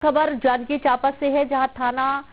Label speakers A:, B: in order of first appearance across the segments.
A: खबर जांजगीर चांपा से है, जहां थाना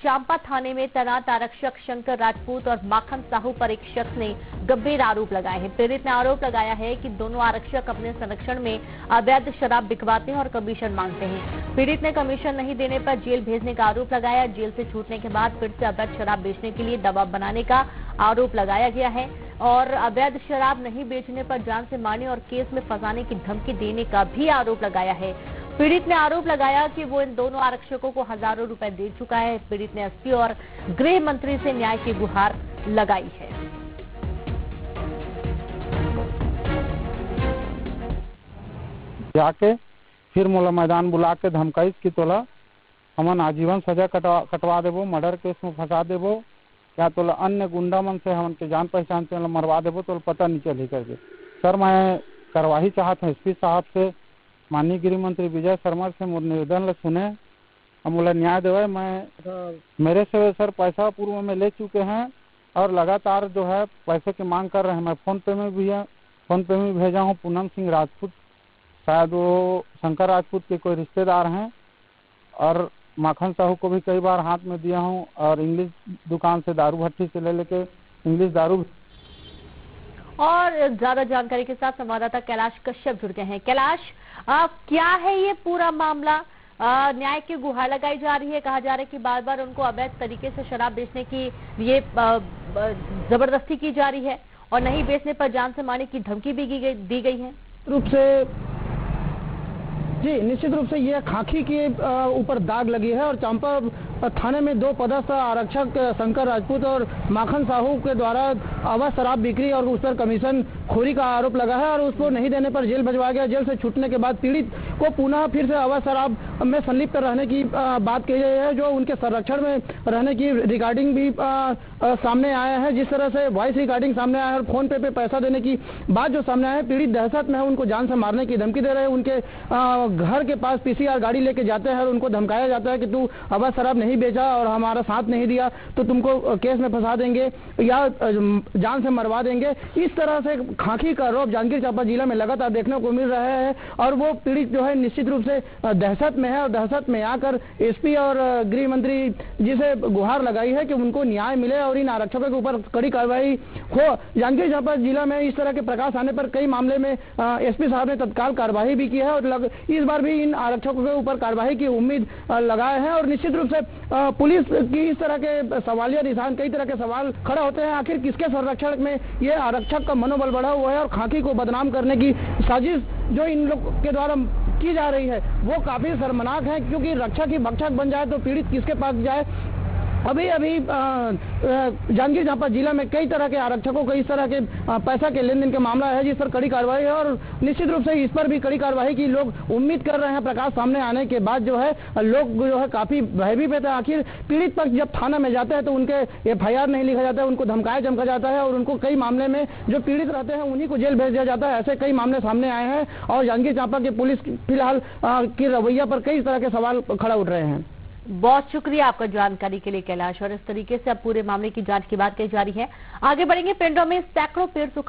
A: चांपा थाने में तैनात आरक्षक शंकर राजपूत और माखन साहू पर एक शख्स ने गंभीर आरोप लगाए हैं। पीड़ित ने आरोप लगाया है कि दोनों आरक्षक अपने संरक्षण में अवैध शराब बिकवाते हैं और कमीशन मांगते हैं। पीड़ित ने कमीशन नहीं देने पर जेल भेजने का आरोप लगाया। जेल से छूटने के बाद फिर से अवैध शराब बेचने के लिए दबाव बनाने का आरोप लगाया गया है और अवैध शराब नहीं बेचने पर जान से मारने और केस में फंसाने की धमकी देने का भी आरोप लगाया है। पीड़ित ने आरोप लगाया कि वो इन दोनों आरक्षकों को हजारों रुपए दे चुका है। पीड़ित ने एसपी और गृह मंत्री से न्याय की गुहार लगाई है।
B: जाके फिर मोला मैदान बुला के धमकाई की तोला हमन आजीवन सजा कटवा देबो, मर्डर केस में फंसा देबो, क्या तोला अन्य गुंडा मन से हमन के जान पहचान से मरवा देबो, तो पता नहीं चली करके। सर मैं कार्यवाही चाहत हूँ एसपी साहब से, माननीय गृह मंत्री विजय शर्मा से मोर निवेदन ले सुने और मोला न्याय देवे। मैं मेरे से सर पैसा पूर्व में ले चुके हैं और लगातार जो है पैसे की मांग कर रहे हैं। मैं फोन पे में भेजा हूँ। पूनम सिंह राजपूत, शायद वो शंकर राजपूत के कोई रिश्तेदार हैं, और माखन साहू को भी कई बार हाथ में दिया हूँ, और इंग्लिश दुकान से दारू भट्टी से ले लेके इंग्लिश दारू।
A: और ज्यादा जानकारी के साथ संवाददाता कैलाश कश्यप जुड़ गए हैं। कैलाश, क्या है ये पूरा मामला? न्याय की गुहार लगाई जा रही है, कहा जा रहा है कि बार बार उनको अवैध तरीके से शराब बेचने की ये जबरदस्ती की जा रही है और नहीं बेचने पर जान से मारने की धमकी भी दी गई है।
C: रूप से जी निश्चित रूप से ये खाकी के ऊपर दाग लगी है और चांपा थाने में दो पदस्थ आरक्षक शंकर राजपूत और माखन साहू के द्वारा अवैध शराब बिक्री और उस पर कमीशन खोरी का आरोप लगा है और उसको नहीं देने पर जेल भिजवाया गया। जेल से छूटने के बाद पीड़ित को पुनः फिर से अवैध शराब में संलिप्त रहने की बात कही गई है, जो उनके संरक्षण में रहने की रिकॉर्डिंग भी सामने आया है। जिस तरह से वॉइस रिकॉर्डिंग सामने आया है और फोन पे पैसा देने की बात जो सामने आया है, पीड़ित दहशत में है, उनको जान से मारने की धमकी दे रहे हैं। उनके घर के पास पीसीआर गाड़ी लेके जाते हैं और उनको धमकाया जाता है कि तू अवैध शराब नहीं बेचा और हमारा साथ नहीं दिया तो तुमको केस में फंसा देंगे या जान से मरवा देंगे। इस तरह से खाकी का आरोप जांजगीर चांपा जिला में लगातार देखने को मिल रहा है और वो पीड़ित जो है निश्चित रूप से दहशत में है और दहशत में आकर एसपी और गृह मंत्री जी से गुहार लगाई है कि उनको न्याय मिले और इन आरक्षकों के ऊपर कड़ी कार्रवाई हो। जांजगीर चांपा जिला में इस तरह के प्रकाश आने पर कई मामले में एसपी साहब ने तत्काल कार्रवाई भी की है और इस बार भी इन आरक्षकों के ऊपर कार्रवाई की उम्मीद लगाए हैं। और निश्चित रूप से पुलिस की इस तरह के सवालिया निशान, कई तरह के सवाल खड़े होते हैं। आखिर किसके संरक्षण में ये आरक्षक का मनोबल बढ़ा हुआ है और खाकी को बदनाम करने की साजिश जो इन लोग के द्वारा की जा रही है वो काफी शर्मनाक है, क्योंकि रक्षक ही भक्षक बन जाए तो पीड़ित किसके पास जाए। अभी जांजगीर चांपा जिला में कई तरह के आरक्षकों को इस तरह के पैसा के लेन देन का मामला है जिस पर कड़ी कार्रवाई है और निश्चित रूप से इस पर भी कड़ी कार्रवाई की लोग उम्मीद कर रहे हैं। प्रकाश सामने आने के बाद जो है लोग जो है काफी भयभीत है। आखिर पीड़ित पक्ष जब थाना में जाते हैं तो उनके एफआईआर नहीं लिखा जाता है, उनको धमकाया चमका जाता है और उनको कई मामले में जो पीड़ित रहते हैं उन्हीं को जेल भेज दिया जाता है। ऐसे कई मामले सामने आए हैं और जांजगीर चांपा की पुलिस फिलहाल की रवैया पर कई तरह के सवाल खड़ा उठ रहे हैं।
A: बहुत शुक्रिया आपका जानकारी के लिए कैलाश। और इस तरीके से अब पूरे मामले की जांच की बात की जा रही है। आगे बढ़ेंगे। पिंडों में सैकड़ों पेड़